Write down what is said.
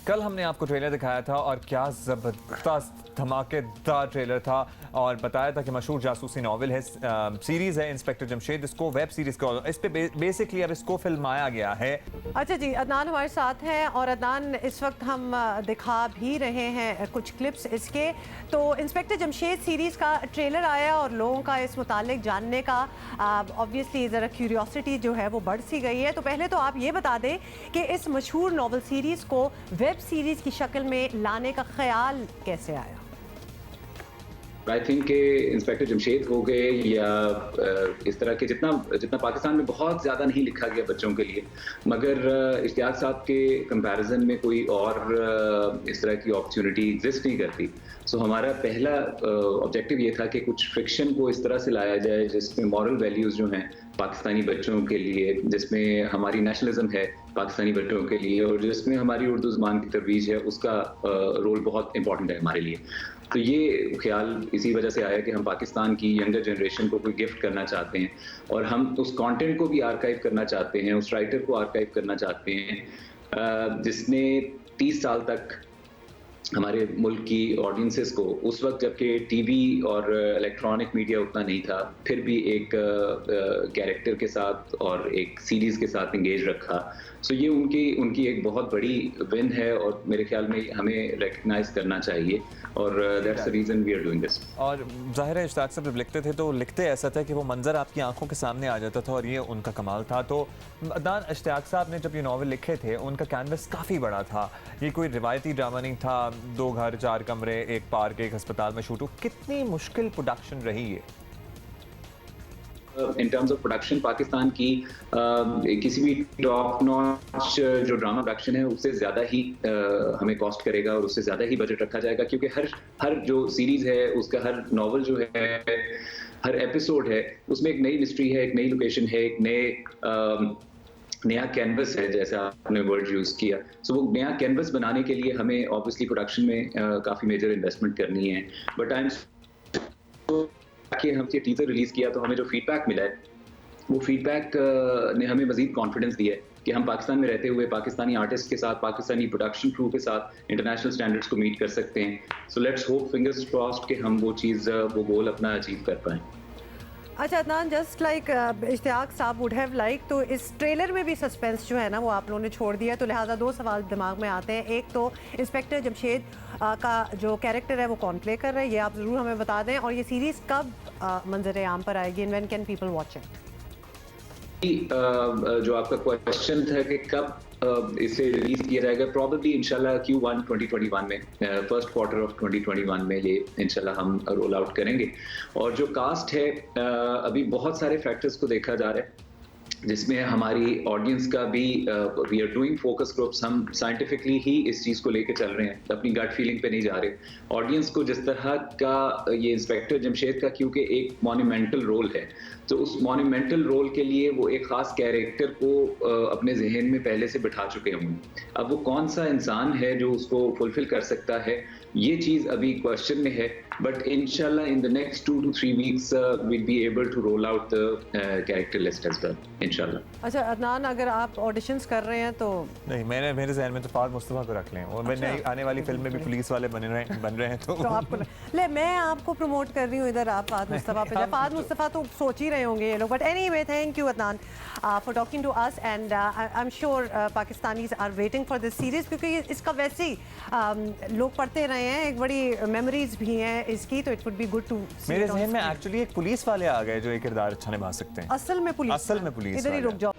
कल हमने आपको ट्रेलर दिखाया था और क्या ज़बरदस्त धमाकेदार ट्रेलर था और बताया था कि मशहूर जासूसी नावल है, सीरीज़ है इंस्पेक्टर जमशेद, इसको वेब सीरीज़ को इस पे बेसिकली अब इसको फिल्माया गया है। अच्छा जी, अदनान हमारे साथ हैं और अदनान इस वक्त हम दिखा भी रहे हैं कुछ क्लिप्स इसके। तो इंस्पेक्टर जमशेद सीरीज़ का ट्रेलर आया और लोगों का इस मुतालिक जानने का ऑब्वियसली ज़रा क्यूरियोसिटी जो है वो बढ़ सी गई है। तो पहले तो आप ये बता दें कि इस मशहूर नावल सीरीज़ को वेब सीरीज़ की शक्ल में लाने का ख्याल कैसे आया? आई थिंक कि इंस्पेक्टर जमशेद हो गए या इस तरह के जितना पाकिस्तान में बहुत ज़्यादा नहीं लिखा गया बच्चों के लिए, मगर इश्तियाक साहब के कंपैरिजन में कोई और इस तरह की अपॉर्चुनिटी एग्जिस्ट नहीं करती। सो हमारा पहला ऑब्जेक्टिव ये था कि कुछ फिक्शन को इस तरह से लाया जाए जिसमें मॉरल वैल्यूज़ जो हैं पाकिस्तानी बच्चों के लिए, जिसमें हमारी नेशनलिज्म है पाकिस्तानी बच्चों के लिए और जिसमें हमारी उर्दू ज़बान की तरवीज है, उसका रोल बहुत इंपॉर्टेंट है हमारे लिए। तो ये ख्याल इसी वजह से आया कि हम पाकिस्तान की यंगर जनरेशन को कोई गिफ्ट करना चाहते हैं और हम उस कंटेंट को भी आर्काइव करना चाहते हैं, उस राइटर को आर्काइव करना चाहते हैं जिसने 30 साल तक हमारे मुल्क की ऑडियंसेस को, उस वक्त जबकि टीवी और इलेक्ट्रॉनिक मीडिया उतना नहीं था, फिर भी एक कैरेक्टर के साथ और एक सीरीज़ के साथ इंगेज रखा। सो ये उनकी एक बहुत बड़ी विन है और मेरे ख्याल में हमें रिकग्नाइज करना चाहिए और that's the reason we are doing this. और ज़ाहिर है इश्तियाक साहब जब लिखते थे तो लिखते ऐसा था कि वो मंजर आपकी आंखों के सामने आ जाता था और ये उनका कमाल था। तो अदनान, इश्तियाक साहब ने जब ये नावल लिखे थे उनका कैनवस काफ़ी बड़ा था, ये कोई रिवायती ड्रामा नहीं था 2 घर 4 कमरे, एक पार्क, एक अस्पताल में शूट हो। कितनी मुश्किल प्रोडक्शन रही है? In terms of production Pakistan की किसी भी टॉप नॉच जो ड्रामा प्रोडक्शन है उससे ज़्यादा ही हमें कॉस्ट करेगा और उससे ज़्यादा ही बजट रखा जाएगा, क्योंकि हर जो सीरीज़ है उसका हर नावल जो है, हर एपिसोड है, उसमें एक नई मिस्ट्री है, एक नई लोकेशन है, एक नया कैनवस है, जैसा आपने वर्ड यूज़ किया। सो वो नया कैनवस बनाने के लिए हमें ऑब्वियसली प्रोडक्शन में काफ़ी मेजर इन्वेस्टमेंट करनी है। बट आई एम कि हम ये टीजर रिलीज किया तो हमें जो फीडबैक मिला है वो फीडबैक ने हमें मजीद कॉन्फिडेंस दिया है कि हम पाकिस्तान में रहते हुए पाकिस्तानी आर्टिस्ट के साथ, पाकिस्तानी प्रोडक्शन क्रू के साथ इंटरनेशनल स्टैंडर्ड्स को मीट कर सकते हैं। So let's hope, fingers crossed, कि हम वो चीज़, वो गोल अपना अचीव कर पाएँ। अच्छा अदनान, जस्ट लाइक इश्तियाक साहब वुड हैव लाइक, तो इस ट्रेलर में भी सस्पेंस जो है ना वो आप लोगों ने छोड़ दिया, तो लिहाजा 2 सवाल दिमाग में आते हैं। एक तो इंस्पेक्टर जमशेद का जो कैरेक्टर है वो कौन प्ले कर रहा है, ये आप ज़रूर हमें बता दें, और ये सीरीज़ कब मंजर आम पर आएगी and when can people watch it? जो आपका क्वेश्चन था कि कब इसे रिलीज किया जाएगा, प्रॉबेबली इंशाल्लाह Q1 2021 में, फर्स्ट क्वार्टर ऑफ 2021 में ये इंशाल्लाह हम रोल आउट करेंगे। और जो कास्ट है, अभी बहुत सारे फैक्टर्स को देखा जा रहा है जिसमें हमारी ऑडियंस का भी, we are doing focus groups, हम साइंटिफिकली ही इस चीज़ को लेकर चल रहे हैं, अपनी गट फीलिंग पे नहीं जा रहे। ऑडियंस को जिस तरह का ये इंस्पेक्टर जमशेद का, क्योंकि एक मॉन्यूमेंटल रोल है, तो उस मॉन्यूमेंटल रोल के लिए वो एक ख़ास कैरेक्टर को अपने जहन में पहले से बिठा चुके होंगे। अब वो कौन सा इंसान है जो उसको फुलफिल कर सकता है, ये चीज़ अभी क्वेश्चन में है। बट इंशाल्लाह in the next 2 to 3 weeks will be able to roll out the character list as well, इंशाल्लाह। अच्छा अदनान, अगर आप ऑडिशंस कर रहे हैं तो नहीं, मेरे जहन में तो फाद मुस्तफ़ा को रख लें, और मैं नई आने वाली फिल्म में भी पुलिस वाले बन रहे हैं तो आपको ले, मैं आपको प्रमोट कर रही हूँ इधर, आप फाद मुस्तफ़ा पे। फाद मुस्तफ़ा तो सोच ही रहे होंगे ये लोग, but anyway thank you Adnan for talking to us and I am sure Pakistanis are waiting for this series, क्योंकि इसका वैसे ही लोग पढ़ते रहे हैं, एक बड़ी मेमोरीज भी हैं इसकी, तो it would be good to. मेरे जहन में एक्चुअली एक पुलिस वाले आ गए जो एक किरदार अच्छा निभा सकते हैं। असल में पुलिस इधर ही रुक जाओ।